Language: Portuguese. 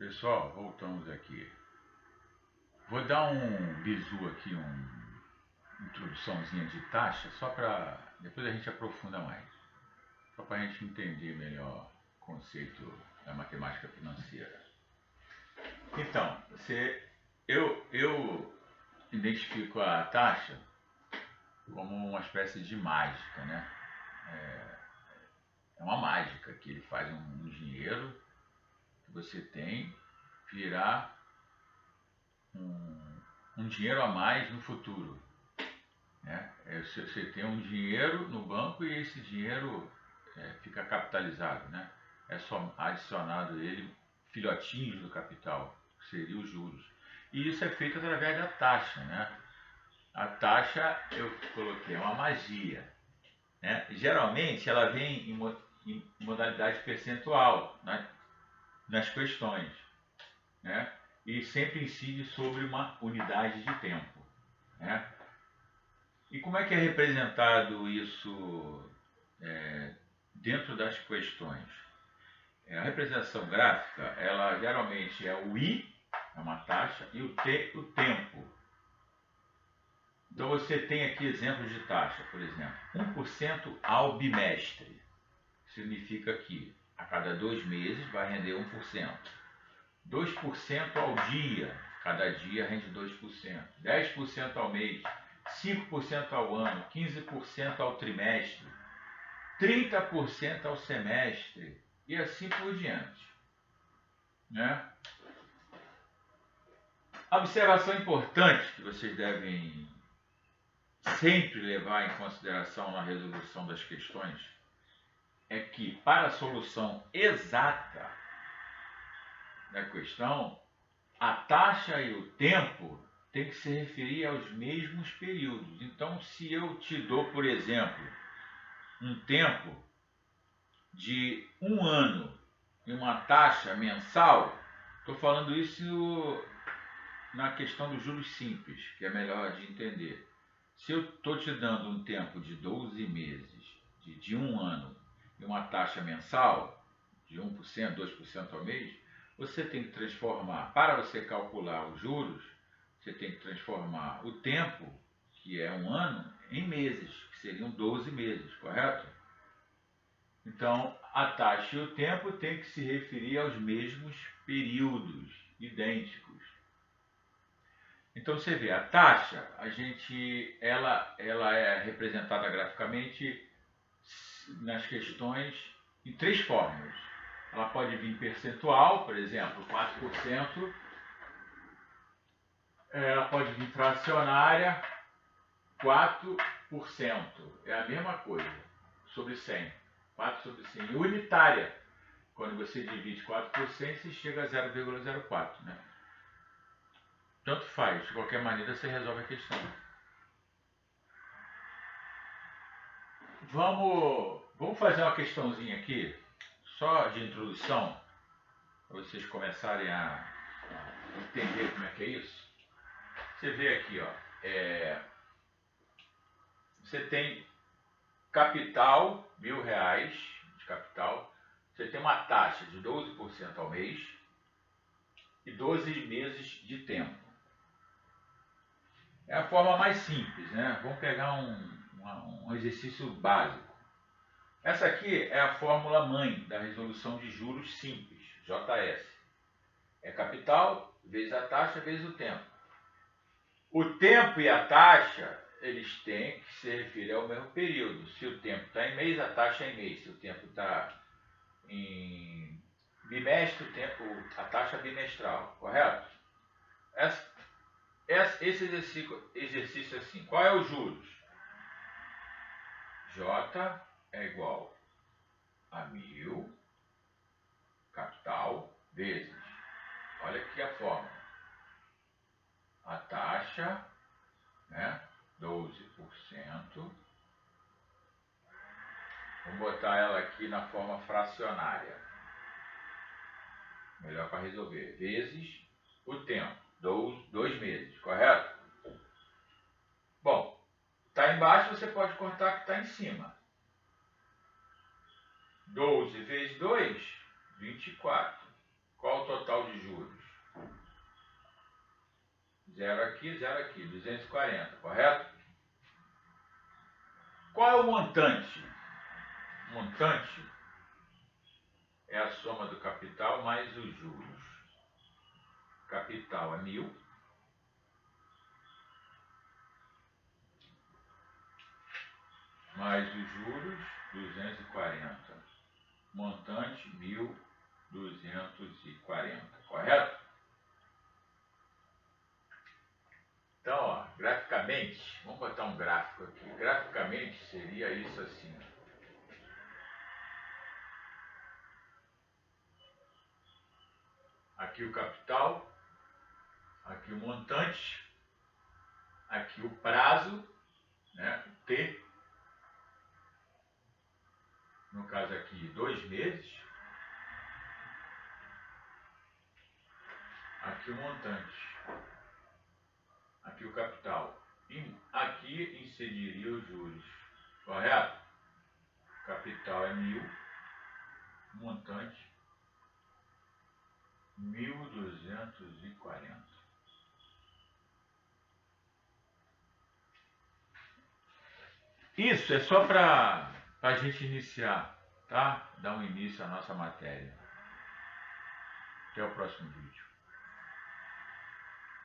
Pessoal, voltamos aqui. Vou dar um bizu aqui, uma introduçãozinha de taxa, só para depois a gente aprofunda mais. Só para a gente entender melhor o conceito da matemática financeira. Então, eu identifico a taxa como uma espécie de mágica, né? É uma mágica que ele faz um dinheiro que você tem virar um dinheiro a mais no futuro. Né? Você tem um dinheiro no banco e esse dinheiro fica capitalizado. Né? É só adicionado ele filhotinhos do capital, que seriam os juros. E isso é feito através da taxa. Né? A taxa, eu coloquei, é uma magia. Né? Geralmente ela vem em modalidade percentual, né? Nas questões. Né? E sempre incide sobre uma unidade de tempo. Né? E como é que é representado isso dentro das questões? A representação gráfica, ela geralmente é o I, é uma taxa, e o T, o tempo. Então você tem aqui exemplos de taxa, por exemplo, 1% ao bimestre. Significa que a cada 2 meses vai render 1%. 2% ao dia, cada dia rende 2%. 10% ao mês, 5% ao ano, 15% ao trimestre, 30% ao semestre e assim por diante. Né? A observação importante que vocês devem sempre levar em consideração na resolução das questões é que, para a solução exata da questão, a taxa e o tempo têm que se referir aos mesmos períodos. Então, se eu te dou, por exemplo, um tempo de 1 ano e uma taxa mensal, estou falando isso na questão dos juros simples, que é melhor de entender. Se eu estou te dando um tempo de 12 meses, de 1 ano, e uma taxa mensal de 1%, 2% ao mês, você tem que transformar, para você calcular os juros, você tem que transformar o tempo, que é 1 ano, em meses, que seriam 12 meses, correto? Então, a taxa e o tempo têm que se referir aos mesmos períodos, idênticos. Então você vê, a taxa, ela é representada graficamente nas questões em 3 formas. Ela pode vir percentual, por exemplo, 4%. Ela pode vir fracionária, 4%. É a mesma coisa, sobre 100. 4 sobre 100. E unitária, quando você divide 4 por 100, você chega a 0,04. Né? Tanto faz, de qualquer maneira você resolve a questão. Vamos fazer uma questãozinha aqui, só de introdução, para vocês começarem a entender como é que é isso. Você vê aqui, ó, você tem capital, R$1.000 de capital, você tem uma taxa de 12% ao mês e 12 meses de tempo. É a forma mais simples, né? Vamos pegar um exercício básico. Essa aqui é a fórmula mãe da resolução de juros simples, JS. É capital vezes a taxa vezes o tempo. O tempo e a taxa, eles têm que se referir ao mesmo período. Se o tempo está em mês, a taxa é em mês. Se o tempo está em bimestre, a taxa é bimestral, correto? Esse exercício é assim, qual é o juros? J é igual a 1.000, capital, vezes, olha aqui a fórmula, a taxa, né, 12%, vamos botar ela aqui na forma fracionária, melhor para resolver, vezes o tempo, 2 meses, correto? Bom, está embaixo, você pode cortar que está em cima. 12 vezes 2, 24. Qual o total de juros. 0 aqui, 240, correto? Qual é o montante? O montante é a soma do capital mais os juros. Capital é 1.000. Mais os juros, 240. Montante, 1.240, correto? Então, ó, graficamente, vamos botar um gráfico aqui. Graficamente seria isso assim. Aqui o capital, aqui o montante, aqui o prazo, né, o T, no caso aqui 2 meses, aqui o montante, aqui o capital, e aqui incidiria os juros, correto? Capital é 1.000, montante 1.240. Isso é só para a gente iniciar, tá? Dar um início à nossa matéria. Até o próximo vídeo.